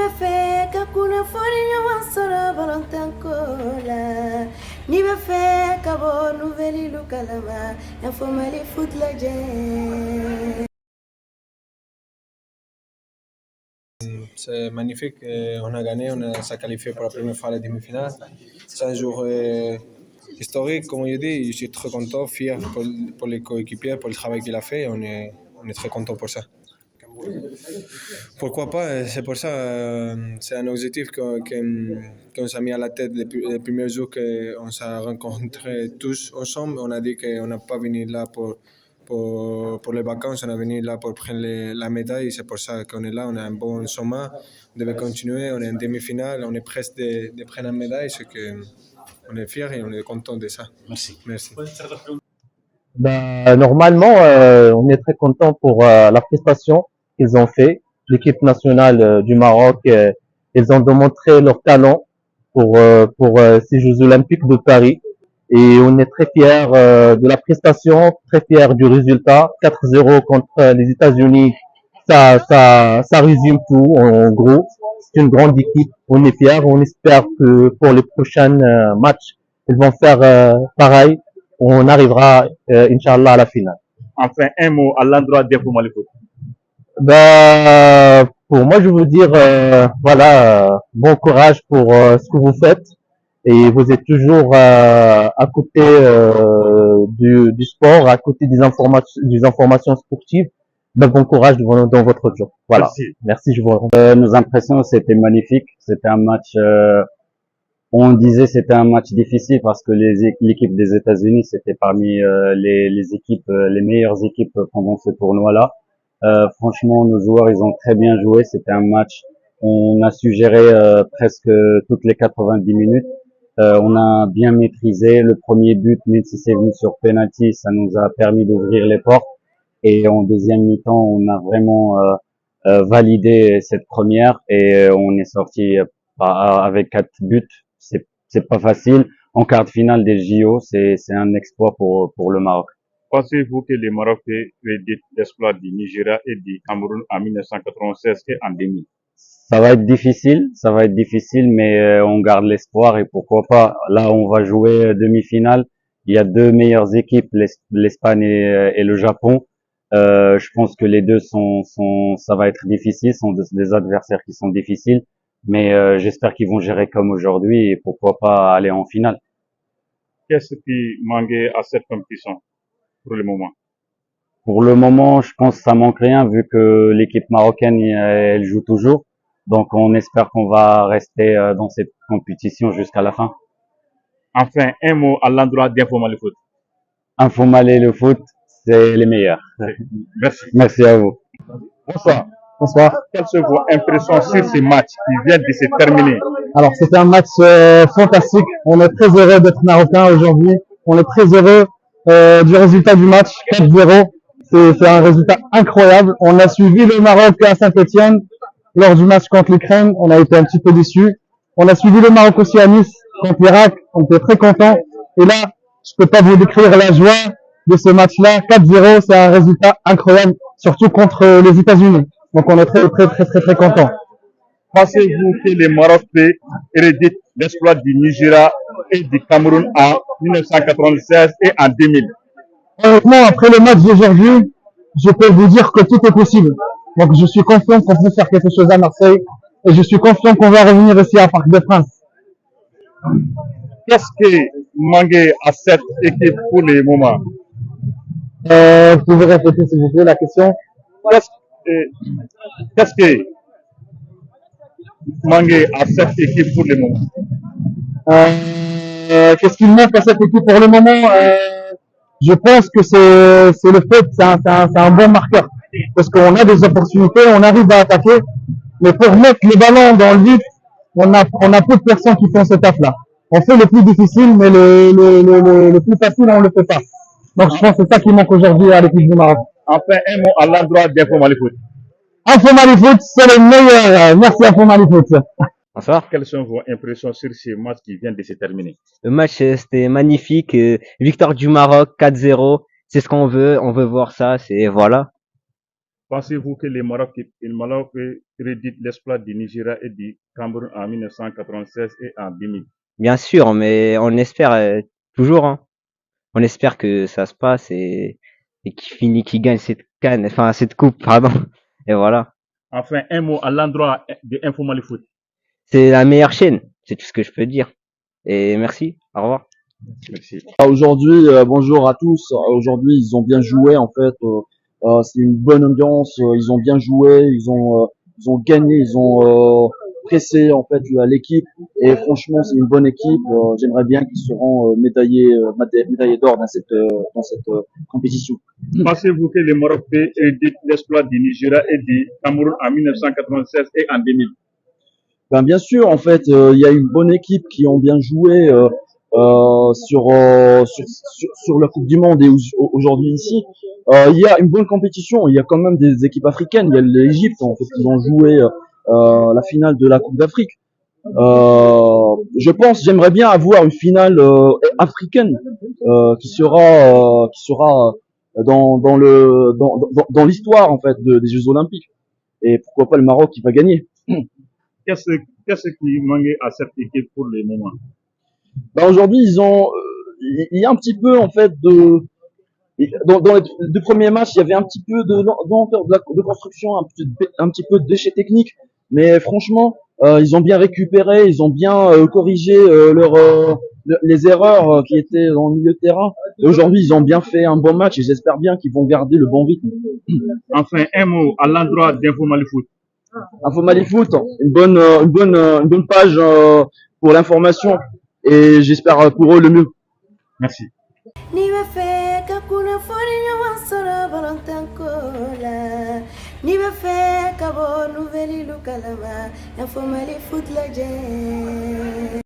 be fe ka kunnafoni ɲuman sɔrɔ balontanko la, n'i be fe ka bɔ nouvelle kalama, Info Mali Foot lajɛ. C'est magnifique, on a gagné, on s'est qualifié pour la première fois à la demi-finale. C'est un jour historique, comme on dit. Je suis très content, fier pour les coéquipiers, pour le travail qu'il a fait. On est très content pour ça. Pourquoi pas? C'est pour ça, c'est un objectif qu'on s'est mis à la tête les premiers jours qu'on s'est rencontrés tous ensemble. On a dit qu'on n'a pas venu là pour les vacances, on est venu là pour prendre la médaille. C'est pour ça qu'on est là, on a un bon sommet, on devait continuer, on est en demi-finale, on est presque de prendre la médaille, c'est qu'on est fiers et on est content de ça. Merci. Normalement, on est très content pour la prestation qu'ils ont fait. L'équipe nationale du Maroc, ils ont démontré leur talent pour ces Jeux Olympiques de Paris. Et on est très fiers de la prestation, très fiers du résultat. 4-0 contre les États-Unis, ça résume tout en gros. C'est une grande équipe, on est fiers. On espère que pour les prochains matchs, ils vont faire pareil. On arrivera, Inch'Allah, à la finale. Enfin, un mot à l'endroit d'Info Mali Foot. Pour moi, je veux dire, bon courage pour ce que vous faites. Et vous êtes toujours à côté du sport, à côté des informations sportives. Bon courage dans votre job. Voilà. Merci, je vous remercie. Nos impressions, c'était magnifique. C'était un match, on disait c'était un match difficile parce que l'équipe des États-Unis, c'était parmi les équipes, les meilleures équipes pendant ce tournoi-là. Franchement, nos joueurs, ils ont très bien joué. C'était un match, on a su gérer presque toutes les 90 minutes. On a bien maîtrisé le premier but, même si c'est venu sur penalty, ça nous a permis d'ouvrir les portes. Et en deuxième mi-temps, on a vraiment validé cette première et on est sorti avec 4 buts. C'est pas facile. En quart de finale des JO, c'est un exploit pour le Maroc. Pensez-vous que le Maroc peut créditer l'exploit du Nigeria et du Cameroun en 1996 et en 2000? Ça va être difficile, mais on garde l'espoir et pourquoi pas. Là, on va jouer demi-finale. Il y a deux meilleures équipes, l'Espagne et le Japon. Je pense que les deux ça va être difficile, sont des adversaires qui sont difficiles, mais j'espère qu'ils vont gérer comme aujourd'hui et pourquoi pas aller en finale. Qu'est-ce qui manquait à cette compétition pour le moment? Pour le moment, je pense que ça manque rien vu que l'équipe marocaine, elle joue toujours. Donc, on espère qu'on va rester dans cette compétition jusqu'à la fin. Enfin, un mot à l'endroit d'Info Mali Foot. Info Mali le foot, c'est les meilleurs. Merci. Merci à vous. Bonsoir. Quelles sont vos impressions sur ce match qui vient de se terminer? Alors, c'était un match fantastique. On est très heureux d'être marocain aujourd'hui. On est très heureux du résultat du match, 4-0. C'est un résultat incroyable. On a suivi le Maroc à Saint-Étienne lors du match contre l'Ukraine. On a été un petit peu déçus. On a suivi le Maroc aussi à Nice contre l'Irak. On était très contents. Et là, je peux pas vous décrire la joie de ce match-là. 4-0, c'est un résultat incroyable, surtout contre les États-Unis. Donc on est très contents. Pensez-vous que le Maroc peut héréditer l'exploit du Nigeria et du Cameroun en 1996 et en 2000? Honnêtement, après le match d'aujourd'hui, je peux vous dire que tout est possible. Donc je suis confiant qu'on peut faire quelque chose à Marseille et je suis confiant qu'on va revenir ici à Parc des Princes. Qu'est-ce qui manquait à cette équipe pour le moment? Vous pouvez répéter s'il vous plaît la question? Qu'est-ce qui manquait à cette équipe pour le moment? Qu'est-ce qu'il manque à cette équipe pour le moment? Je pense que c'est le fait, c'est un bon marqueur. Parce qu'on a des opportunités, on arrive à attaquer, mais pour mettre les ballons dans le but, on a peu de personnes qui font ce taf-là. On fait le plus difficile, mais le plus facile, on le fait pas. Donc je pense que c'est ça qui manque aujourd'hui à l'équipe du Maroc. Enfin, un mot à l'endroit d'Info Mali Foot. Info Mali Foot, c'est le meilleur. Merci Info Mali Foot. Bonsoir. Quelles sont vos impressions sur ce match qui vient de se terminer? Le match, c'était magnifique. Victoire du Maroc, 4-0. C'est ce qu'on veut. On veut voir ça. Voilà. Pensez-vous que le Maroc réédite l'exploit du Nigeria et du Cameroun en 1996 et en 2000? Bien sûr, mais on espère toujours, hein. On espère que ça se passe et qu'il gagne cette canne, enfin cette coupe, pardon. Et voilà. Enfin, un mot à l'endroit de Info Mali Foot. C'est la meilleure chaîne, c'est tout ce que je peux dire. Et merci, au revoir. Merci. Aujourd'hui, bonjour à tous. Aujourd'hui, ils ont bien joué en fait. C'est une bonne ambiance. Ils ont bien joué. Ils ont gagné. Ils ont pressé en fait l'équipe. Et franchement, c'est une bonne équipe. J'aimerais bien qu'ils seront médaillés d'or dans cette compétition. Pensez-vous que le Maroc réédite l'exploit du Nigeria et du Cameroun en 1996 et en 2000? Ben bien sûr, en fait, il y a une bonne équipe qui ont bien joué sur la Coupe du Monde et aujourd'hui ici. Il y a une bonne compétition. Il y a quand même des équipes africaines. Il y a l'Égypte en fait qui ont joué la finale de la Coupe d'Afrique. J'aimerais bien avoir une finale africaine qui sera dans l'histoire en fait des Jeux Olympiques. Et pourquoi pas le Maroc qui va gagner. Qu'est-ce qui manque à cette équipe pour le moment? Ben aujourd'hui, il y a un petit peu en fait dans les deux premiers matchs, il y avait un petit peu de construction, un petit peu de déchets techniques, mais franchement, ils ont bien récupéré, ils ont bien corrigé les erreurs qui étaient dans le milieu de terrain. Et aujourd'hui, ils ont bien fait un bon match et j'espère bien qu'ils vont garder le bon rythme. Enfin, un mot à l'endroit d'Info Mali Foot. Info Mali Foot, une bonne page pour l'information et j'espère pour eux le mieux. Merci. Nimefika kunafanya wasara balantankola. Nimefika bo nouvelle lukalama. Info Mali Foot legend.